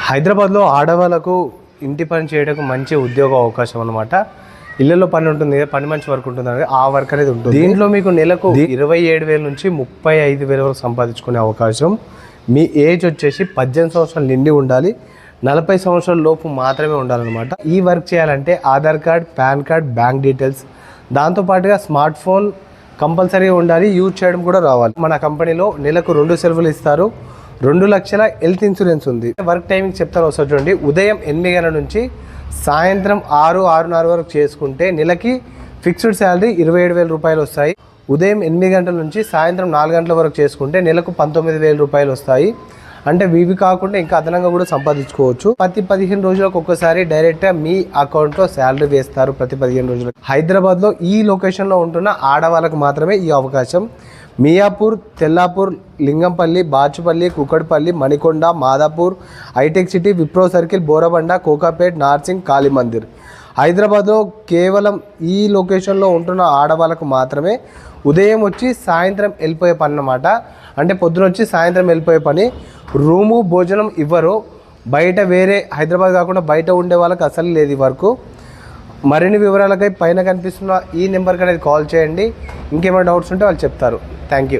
హైదరాబాద్లో ఆడవాళ్ళకు ఇంటి పని చేయడానికి మంచి ఉద్యోగ అవకాశం అనమాట. ఇళ్లలో పని ఉంటుంది, పని మంచి వర్క్ ఉంటుంది అనేది ఆ వర్క్ అనేది ఉంటుంది. దీంట్లో మీకు నెలకు 27,000 నుంచి 35,000 వరకు సంపాదించుకునే అవకాశం. మీ ఏజ్ వచ్చేసి 18 సంవత్సరాలు నిండి ఉండాలి, 40 సంవత్సరాల లోపు మాత్రమే ఉండాలన్నమాట. ఈ వర్క్ చేయాలంటే Aadhaar card, pan card, bank details, దాంతోపాటుగా స్మార్ట్ ఫోన్ కంపల్సరీగా ఉండాలి, యూజ్ చేయడం కూడా రావాలి. మన కంపెనీలో నెలకు 2 సెలవులు ఇస్తారు, 2 లక్షల హెల్త్ ఇన్సూరెన్స్ ఉంది. వర్క్ టైమింగ్ చెప్తాను ఒకసారి చూడండి. ఉదయం 8 గంటల నుంచి సాయంత్రం 6-6:30 వరకు చేసుకుంటే నెలకి ఫిక్స్డ్ శాలరీ 27,000 రూపాయలు వస్తాయి. ఉదయం 8 గంటల నుంచి సాయంత్రం 4 గంటల వరకు చేసుకుంటే నెలకు 19,000 రూపాయలు వస్తాయి. అంటే ఇవి కాకుండా ఇంకా అదనంగా కూడా సంపాదించుకోవచ్చు. ప్రతి 15 రోజులకు ఒక్కసారి డైరెక్ట్గా మీ అకౌంట్లో శాలరీ వేస్తారు. ప్రతి 15 రోజులకు. హైదరాబాద్లో ఈ లొకేషన్లో ఉంటున్న ఆడవాళ్ళకు మాత్రమే ఈ అవకాశం. Miyapur, Tellapur, Lingampally, Bachupally, Kukatpally, Manikonda, Madhapur, Hitech City, Wipro circle, Borabanda, Kokapet, Narsingi, Kalimandir. హైదరాబాద్లో కేవలం ఈ లొకేషన్లో ఉంటున్న ఆడవాళ్ళకు మాత్రమే ఉదయం వచ్చి సాయంత్రం వెళ్ళిపోయే పని అన్నమాట. అంటే పొద్దున వచ్చి సాయంత్రం వెళ్ళిపోయే పని. రూము, భోజనం ఇవ్వరు. బయట వేరే హైదరాబాద్ కాకుండా బయట ఉండే వాళ్ళకి అసలు లేదు ఈ వరకు. మరిన్ని వివరాలకై పైన కనిపిస్తున్న ఈ నెంబర్కి అనేది కాల్ చేయండి. ఇంకేమైనా డౌట్స్ ఉంటే వాళ్ళు చెప్తారు. Thank you.